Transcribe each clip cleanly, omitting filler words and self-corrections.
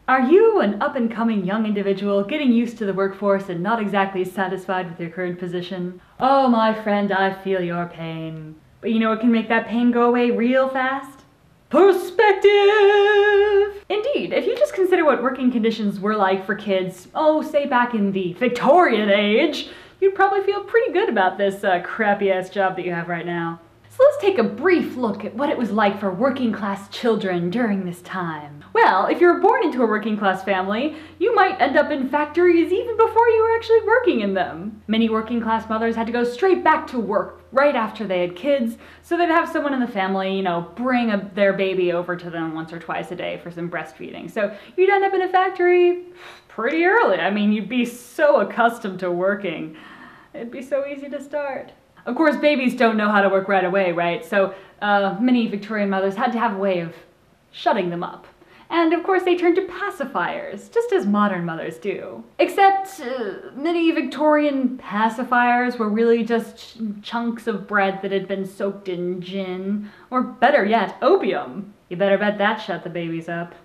Are you an up-and-coming young individual getting used to the workforce and not exactly satisfied with your current position? Oh, my friend, I feel your pain. But you know what can make that pain go away real fast? Perspective! Indeed, if you just consider what working conditions were like for kids, say back in the Victorian age, you'd probably feel pretty good about this crappy-ass job that you have right now. So let's take a brief look at what it was like for working class children during this time. Well, if you were born into a working class family, you might end up in factories even before you were actually working in them. Many working class mothers had to go straight back to work right after they had kids, so they'd have someone in the family, bring their baby over to them once or twice a day for some breastfeeding. So you'd end up in a factory pretty early. I mean, you'd be so accustomed to working. It'd be so easy to start. Of course, babies don't know how to work right away, right? So many Victorian mothers had to have a way of shutting them up. And of course they turned to pacifiers, just as modern mothers do. Except many Victorian pacifiers were really just chunks of bread that had been soaked in gin, or better yet, opium. You better bet that shut the babies up.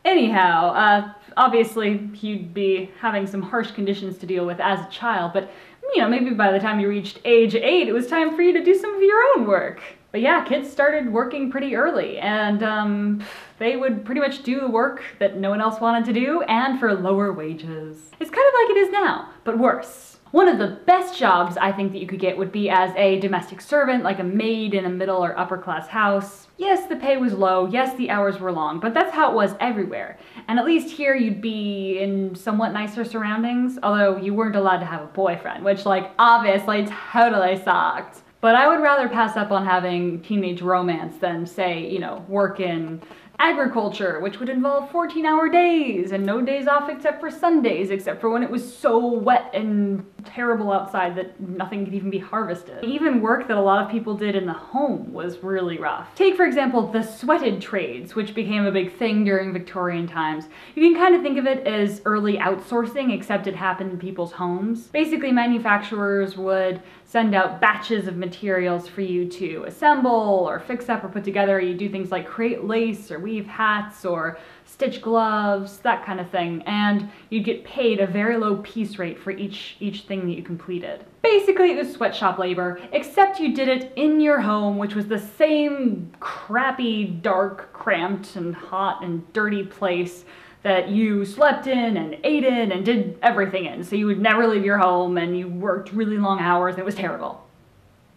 Anyhow, obviously you'd be having some harsh conditions to deal with as a child, but maybe by the time you reached age 8, it was time for you to do some of your own work. But yeah, kids started working pretty early, and they would pretty much do the work that no one else wanted to do, and for lower wages. It's kind of like it is now, but worse. One of the best jobs I think that you could get would be as a domestic servant, like a maid in a middle or upper class house. Yes, the pay was low, yes, the hours were long, but that's how it was everywhere. And at least here you'd be in somewhat nicer surroundings, although you weren't allowed to have a boyfriend, which obviously totally sucked. But I would rather pass up on having teenage romance than, say, work in agriculture, which would involve 14-hour days and no days off except for Sundays, except for when it was so wet and terrible outside that nothing could even be harvested. Even work that a lot of people did in the home was really rough. Take, for example, the sweated trades, which became a big thing during Victorian times. You can kind of think of it as early outsourcing, except it happened in people's homes. Basically, manufacturers would send out batches of materials for you to assemble or fix up or put together. You do things like create lace or weave hats or stitch gloves, that kind of thing, and you'd get paid a very low piece rate for each thing that you completed. Basically, it was sweatshop labor, except you did it in your home, which was the same crappy, dark, cramped, and hot and dirty place that you slept in and ate in and did everything in. So you would never leave your home and you worked really long hours and it was terrible.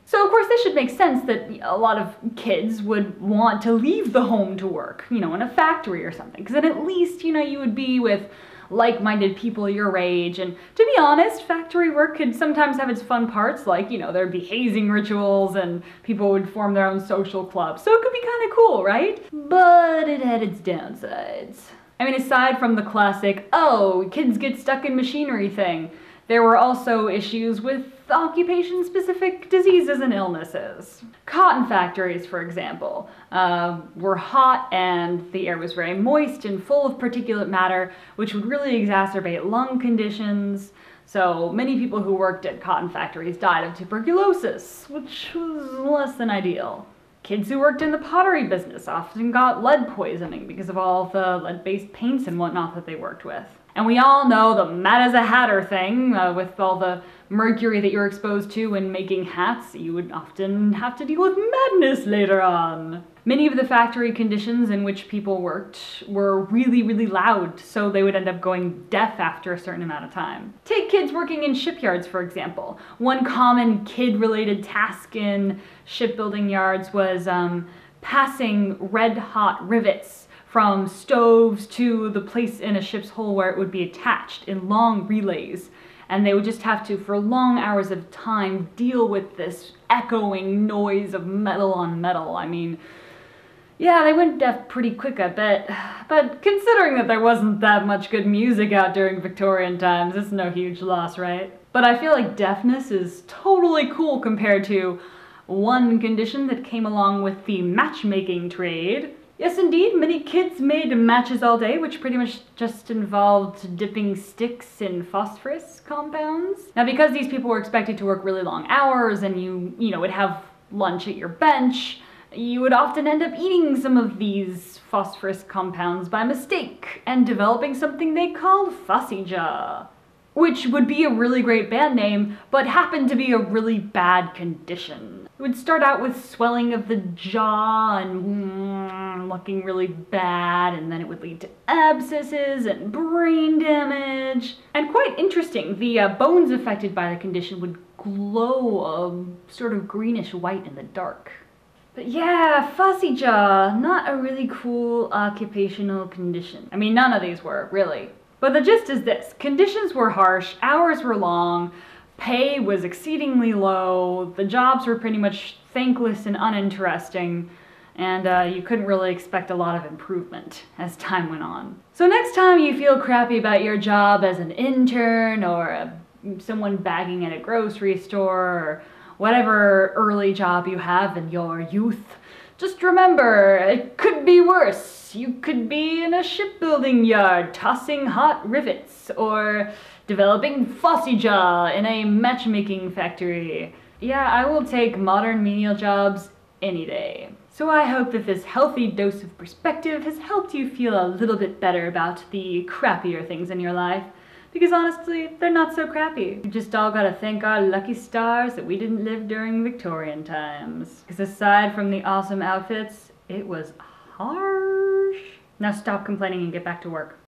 So of course this should make sense that a lot of kids would want to leave the home to work, in a factory or something, because then at least, you would be with like-minded people your age. And to be honest, factory work could sometimes have its fun parts, like, there'd be hazing rituals and people would form their own social clubs. So it could be kind of cool, right? But it had its downsides. I mean, aside from the classic, kids get stuck in machinery thing, there were also issues with occupation-specific diseases and illnesses. Cotton factories, for example, were hot and the air was very moist and full of particulate matter, which would really exacerbate lung conditions. So many people who worked at cotton factories died of tuberculosis, which was less than ideal. Kids who worked in the pottery business often got lead poisoning because of all the lead-based paints and whatnot that they worked with. And we all know the Mad as a Hatter thing, with all the mercury that you're exposed to when making hats. You would often have to deal with madness later on. Many of the factory conditions in which people worked were really, really loud, so they would end up going deaf after a certain amount of time. Take kids working in shipyards, for example. One common kid-related task in shipbuilding yards was passing red-hot rivets from stoves to the place in a ship's hull where it would be attached in long relays. And they would just have to, for long hours of time, deal with this echoing noise of metal on metal. I mean, yeah, they went deaf pretty quick, I bet. But considering that there wasn't that much good music out during Victorian times, it's no huge loss, right? But I feel like deafness is totally cool compared to one condition that came along with the matchmaking trade. Yes, indeed, many kids made matches all day, which pretty much just involved dipping sticks in phosphorus compounds. Now, because these people were expected to work really long hours and you would have lunch at your bench, you would often end up eating some of these phosphorus compounds by mistake and developing something they called Fussy Jaw, which would be a really great band name, but happened to be a really bad condition. It would start out with swelling of the jaw and looking really bad, and then it would lead to abscesses and brain damage. And quite interesting, the bones affected by the condition would glow a sort of greenish white in the dark. But yeah, Fussy Jaw, not a really cool occupational condition. I mean, none of these were, really. But the gist is this: conditions were harsh, hours were long, pay was exceedingly low, the jobs were pretty much thankless and uninteresting, and you couldn't really expect a lot of improvement as time went on. So next time you feel crappy about your job as an intern or someone bagging at a grocery store or whatever early job you have in your youth, just remember, it could be worse. You could be in a shipbuilding yard tossing hot rivets, or developing Fussy Jaw in a matchmaking factory. Yeah, I will take modern menial jobs any day. So I hope that this healthy dose of perspective has helped you feel a little bit better about the crappier things in your life. Because honestly, they're not so crappy. We just all gotta thank our lucky stars that we didn't live during Victorian times. Because aside from the awesome outfits, it was harsh. Now stop complaining and get back to work.